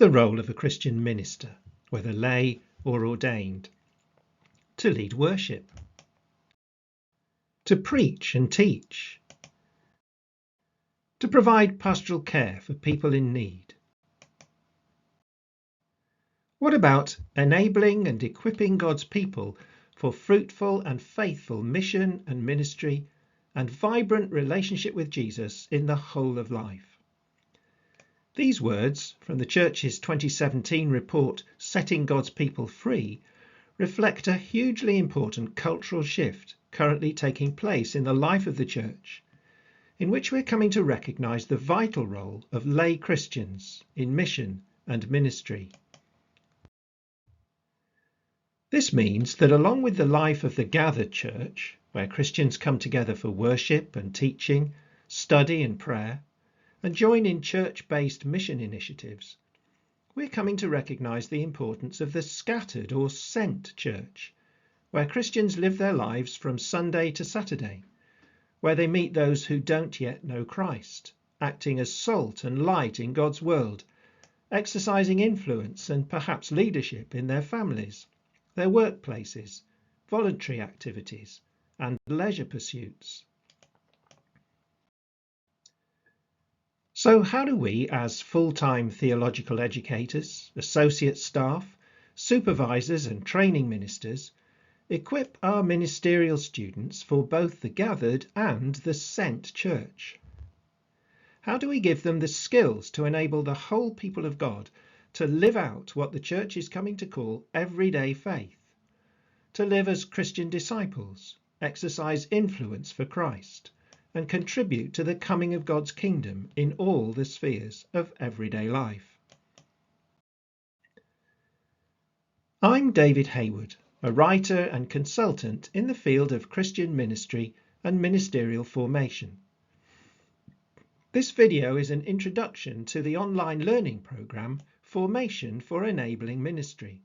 the role of a Christian minister, whether lay or ordained? To lead worship, to preach and teach, to provide pastoral care for people in need. What about enabling and equipping God's people for fruitful and faithful mission and ministry and vibrant relationship with Jesus in the whole of life? These words from the Church's 2017 report, Setting God's People Free, reflect a hugely important cultural shift currently taking place in the life of the Church, in which we're coming to recognise the vital role of lay Christians in mission and ministry. This means that along with the life of the gathered church, where Christians come together for worship and teaching, study and prayer, and join in church-based mission initiatives, we're coming to recognise the importance of the scattered or sent church, where Christians live their lives from Sunday to Saturday, where they meet those who don't yet know Christ, acting as salt and light in God's world, exercising influence and perhaps leadership in their families, their workplaces, voluntary activities, and leisure pursuits. So how do we, as full-time theological educators, associate staff, supervisors and training ministers, equip our ministerial students for both the gathered and the sent church? How do we give them the skills to enable the whole people of God to live out what the Church is coming to call everyday faith, to live as Christian disciples, exercise influence for Christ, and contribute to the coming of God's kingdom in all the spheres of everyday life? I'm David Hayward, a writer and consultant in the field of Christian ministry and ministerial formation. This video is an introduction to the online learning programme Formation for Enabling Ministry,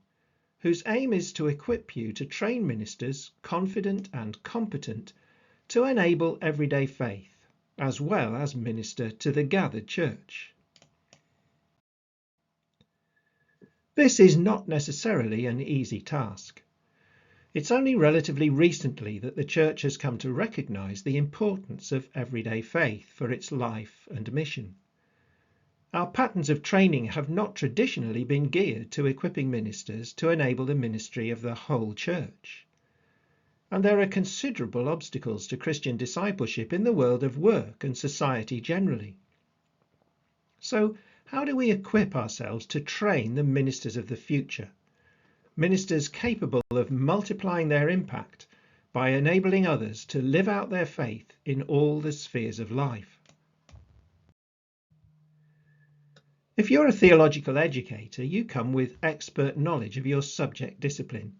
whose aim is to equip you to train ministers confident and competent to enable everyday faith, as well as minister to the gathered church. This is not necessarily an easy task. It's only relatively recently that the Church has come to recognise the importance of everyday faith for its life and mission. Our patterns of training have not traditionally been geared to equipping ministers to enable the ministry of the whole church. And there are considerable obstacles to Christian discipleship in the world of work and society generally. So, how do we equip ourselves to train the ministers of the future? Ministers capable of multiplying their impact by enabling others to live out their faith in all the spheres of life. If you're a theological educator, you come with expert knowledge of your subject discipline,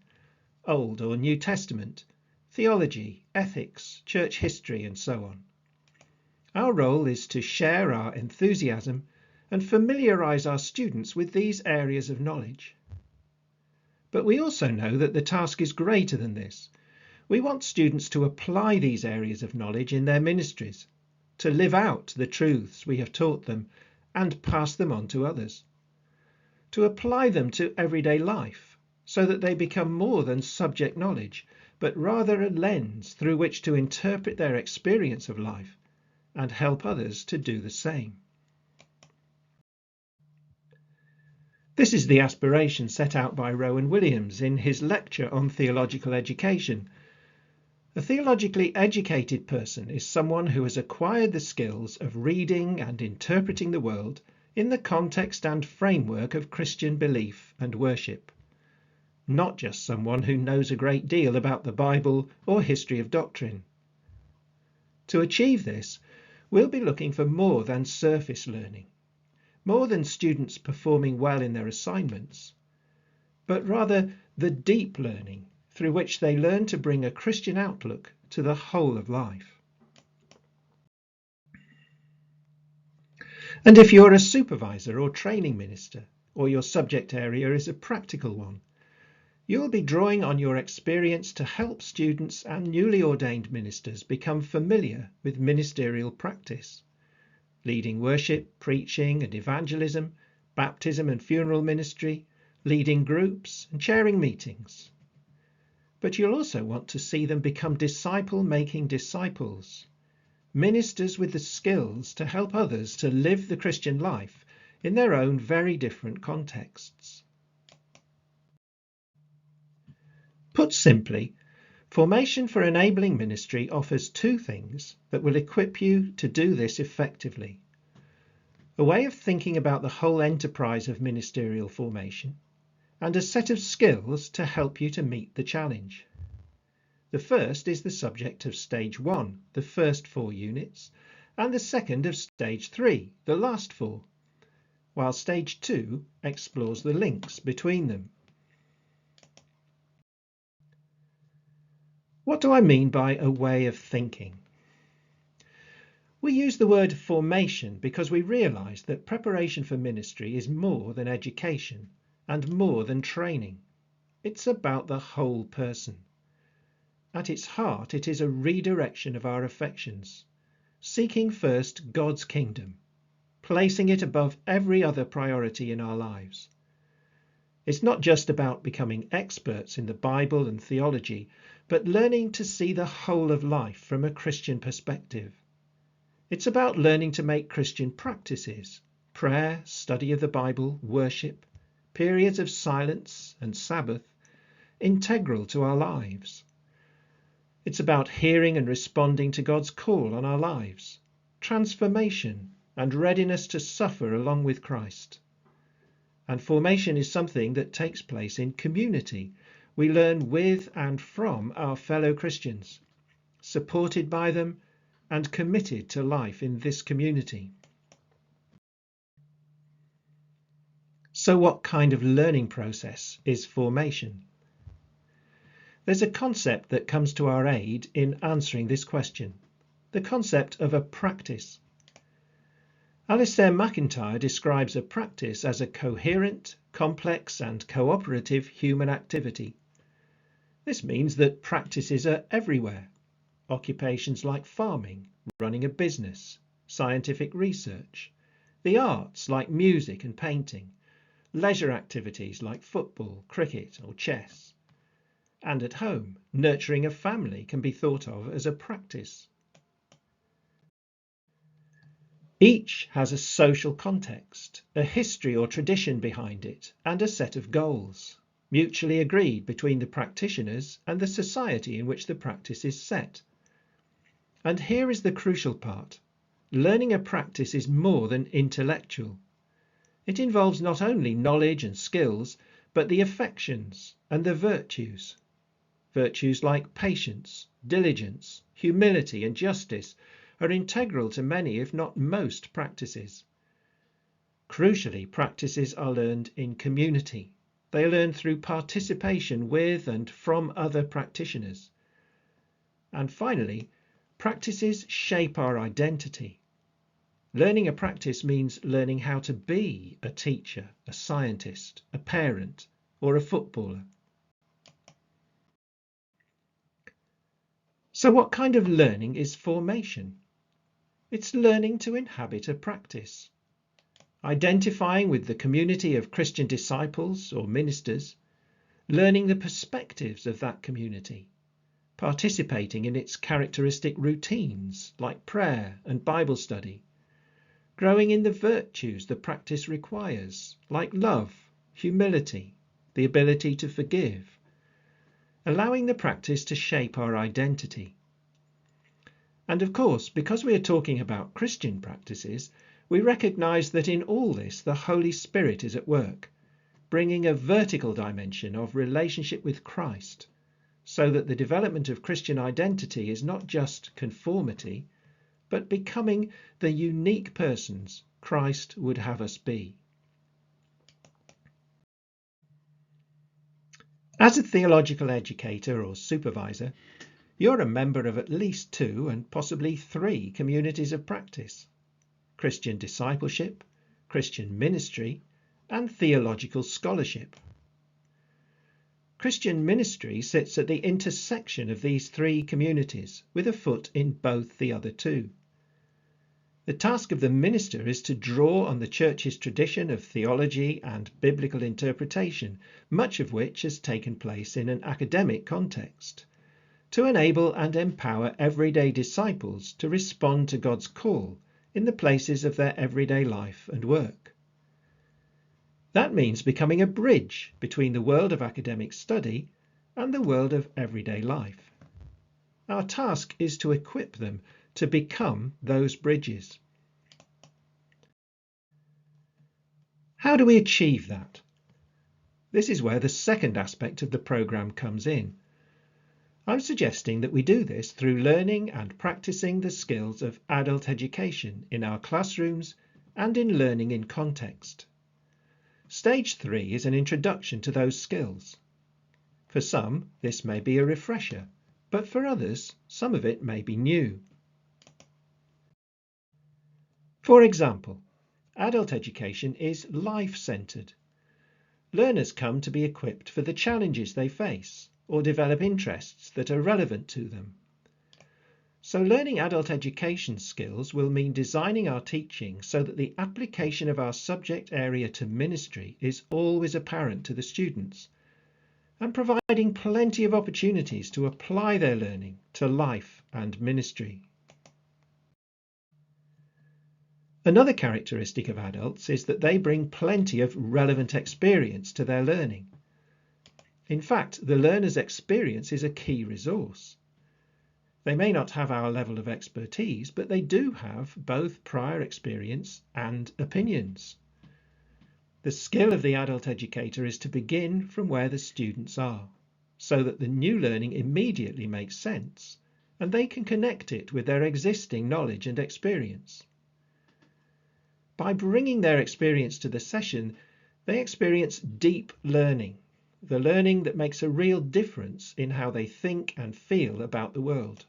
Old or New Testament, theology, ethics, church history, and so on. Our role is to share our enthusiasm and familiarise our students with these areas of knowledge. But we also know that the task is greater than this. We want students to apply these areas of knowledge in their ministries, to live out the truths we have taught them and pass them on to others, to apply them to everyday life so that they become more than subject knowledge, but rather a lens through which to interpret their experience of life and help others to do the same. This is the aspiration set out by Rowan Williams in his lecture on theological education. A theologically educated person is someone who has acquired the skills of reading and interpreting the world in the context and framework of Christian belief and worship, not just someone who knows a great deal about the Bible or history of doctrine. To achieve this, we'll be looking for more than surface learning, more than students performing well in their assignments, but rather the deep learning through which they learn to bring a Christian outlook to the whole of life. And if you're a supervisor or training minister, or your subject area is a practical one, you'll be drawing on your experience to help students and newly ordained ministers become familiar with ministerial practice, leading worship, preaching and evangelism, baptism and funeral ministry, leading groups and chairing meetings. But you'll also want to see them become disciple-making disciples, ministers with the skills to help others to live the Christian life in their own very different contexts. Put simply, formation for enabling ministry offers two things that will equip you to do this effectively. A way of thinking about the whole enterprise of ministerial formation, and a set of skills to help you to meet the challenge. The first is the subject of Stage 1, the first 4 units, and the second of Stage 3, the last 4, while Stage 2 explores the links between them. What do I mean by a way of thinking? We use the word formation because we realise that preparation for ministry is more than education and more than training. It's about the whole person. At its heart, it is a redirection of our affections, seeking first God's kingdom, placing it above every other priority in our lives. It's not just about becoming experts in the Bible and theology, but learning to see the whole of life from a Christian perspective. It's about learning to make Christian practices, prayer, study of the Bible, worship, periods of silence and Sabbath, integral to our lives. It's about hearing and responding to God's call on our lives, transformation and readiness to suffer along with Christ. And formation is something that takes place in community. We learn with and from our fellow Christians, supported by them and committed to life in this community. So what kind of learning process is formation? There's a concept that comes to our aid in answering this question, the concept of a practice. Alistair MacIntyre describes a practice as a coherent, complex and cooperative human activity. This means that practices are everywhere. Occupations like farming, running a business, scientific research, the arts like music and painting, leisure activities like football, cricket or chess. And at home, nurturing a family can be thought of as a practice. Each has a social context, a history or tradition behind it, and a set of goals, mutually agreed between the practitioners and the society in which the practice is set. And here is the crucial part. Learning a practice is more than intellectual. It involves not only knowledge and skills, but the affections and the virtues. Virtues like patience, diligence, humility and justice are integral to many, if not most, practices. Crucially, practices are learned in community. They are learned through participation with and from other practitioners. And finally, practices shape our identity. Learning a practice means learning how to be a teacher, a scientist, a parent, or a footballer. So what kind of learning is formation? It's learning to inhabit a practice, identifying with the community of Christian disciples or ministers, learning the perspectives of that community, participating in its characteristic routines like prayer and Bible study, growing in the virtues the practice requires, like love, humility, the ability to forgive, allowing the practice to shape our identity. And of course, because we are talking about Christian practices, we recognise that in all this the Holy Spirit is at work, bringing a vertical dimension of relationship with Christ, so that the development of Christian identity is not just conformity, but becoming the unique persons Christ would have us be. As a theological educator or supervisor, you're a member of at least 2 and possibly 3 communities of practice: Christian discipleship, Christian ministry, and theological scholarship. Christian ministry sits at the intersection of these 3 communities, with a foot in both the other 2. The task of the minister is to draw on the Church's tradition of theology and biblical interpretation, much of which has taken place in an academic context, to enable and empower everyday disciples to respond to God's call in the places of their everyday life and work. That means becoming a bridge between the world of academic study and the world of everyday life. Our task is to equip them to become those bridges. How do we achieve that? This is where the second aspect of the programme comes in. I'm suggesting that we do this through learning and practicing the skills of adult education in our classrooms and in learning in context. Stage 3 is an introduction to those skills. For some, this may be a refresher, but for others, some of it may be new. For example, adult education is life-centred. Learners come to be equipped for the challenges they face or develop interests that are relevant to them. So learning adult education skills will mean designing our teaching so that the application of our subject area to ministry is always apparent to the students, and providing plenty of opportunities to apply their learning to life and ministry. Another characteristic of adults is that they bring plenty of relevant experience to their learning. In fact, the learner's experience is a key resource. They may not have our level of expertise, but they do have both prior experience and opinions. The skill of the adult educator is to begin from where the students are, so that the new learning immediately makes sense, and they can connect it with their existing knowledge and experience. By bringing their experience to the session, they experience deep learning, the learning that makes a real difference in how they think and feel about the world.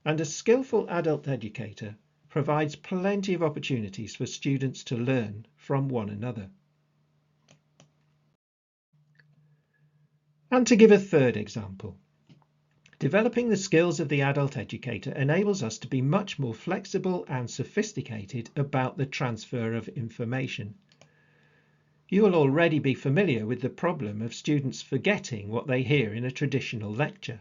And a skillful adult educator provides plenty of opportunities for students to learn from one another. And to give a third example, developing the skills of the adult educator enables us to be much more flexible and sophisticated about the transfer of information. You will already be familiar with the problem of students forgetting what they hear in a traditional lecture.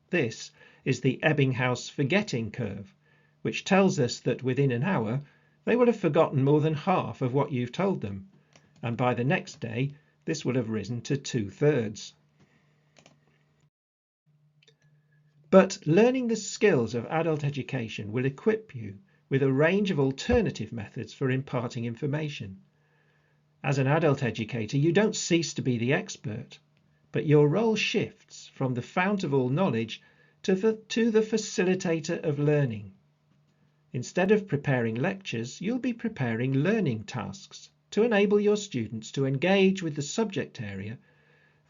This is the Ebbinghaus forgetting curve, which tells us that within an hour they will have forgotten more than half of what you've told them, and by the next day this will have risen to 2/3. But learning the skills of adult education will equip you with a range of alternative methods for imparting information. As an adult educator, you don't cease to be the expert, but your role shifts from the fount of all knowledge to the facilitator of learning. Instead of preparing lectures, you'll be preparing learning tasks to enable your students to engage with the subject area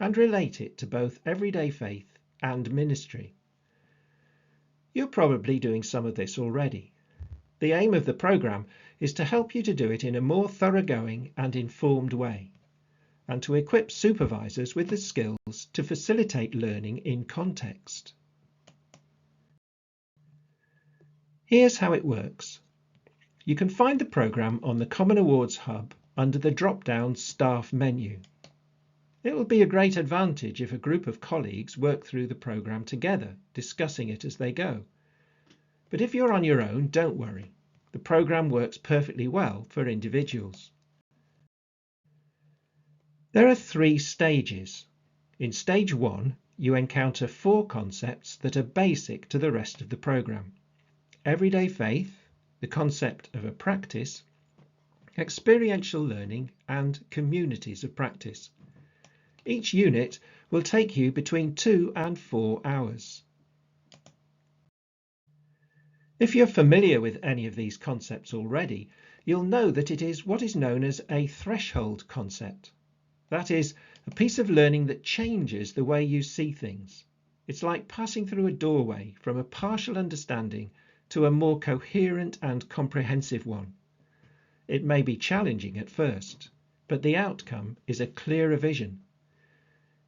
and relate it to both everyday faith and ministry. You're probably doing some of this already. The aim of the programme is to help you to do it in a more thoroughgoing and informed way, and to equip supervisors with the skills to facilitate learning in context. Here's how it works. You can find the programme on the Common Awards Hub under the drop-down Staff menu. It will be a great advantage if a group of colleagues work through the programme together, discussing it as they go. But if you're on your own, don't worry. The programme works perfectly well for individuals. There are 3 stages. In stage 1, you encounter 4 concepts that are basic to the rest of the programme: everyday faith, the concept of a practice, experiential learning, and communities of practice. Each unit will take you between 2 and 4 hours. If you're familiar with any of these concepts already, you'll know that it is what is known as a threshold concept. That is, a piece of learning that changes the way you see things. It's like passing through a doorway from a partial understanding to a more coherent and comprehensive one. It may be challenging at first, but the outcome is a clearer vision.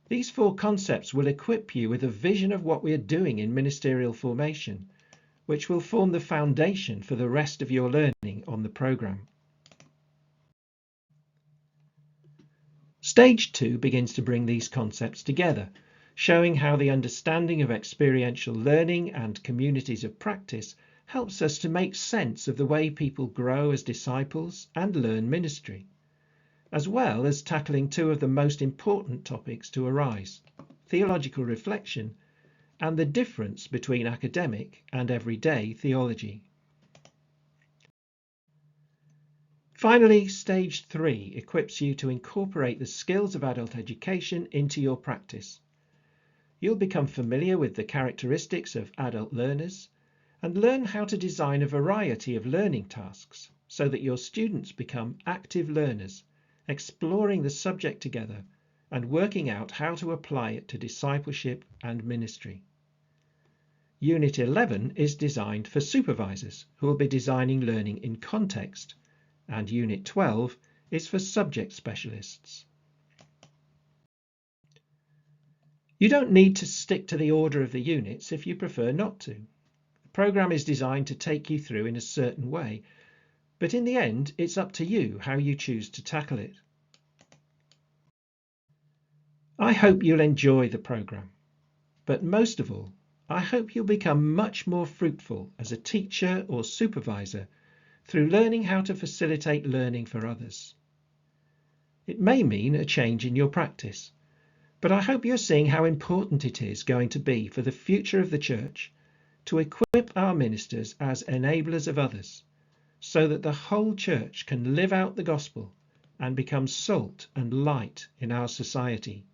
These 4 concepts will equip you with a vision of what we are doing in ministerial formation, which will form the foundation for the rest of your learning on the programme. Stage 2 begins to bring these concepts together, showing how the understanding of experiential learning and communities of practice helps us to make sense of the way people grow as disciples and learn ministry, as well as tackling two of the most important topics to arise: theological reflection and the difference between academic and everyday theology. Finally, Stage 3 equips you to incorporate the skills of adult education into your practice. You'll become familiar with the characteristics of adult learners and learn how to design a variety of learning tasks so that your students become active learners, exploring the subject together and working out how to apply it to discipleship and ministry. Unit 11 is designed for supervisors who will be designing learning in context, and Unit 12 is for subject specialists. You don't need to stick to the order of the units if you prefer not to. The programme is designed to take you through in a certain way, but in the end it's up to you how you choose to tackle it. I hope you'll enjoy the programme, but most of all, I hope you'll become much more fruitful as a teacher or supervisor through learning how to facilitate learning for others. It may mean a change in your practice, but I hope you're seeing how important it is going to be for the future of the church to equip our ministers as enablers of others, so that the whole church can live out the gospel and become salt and light in our society.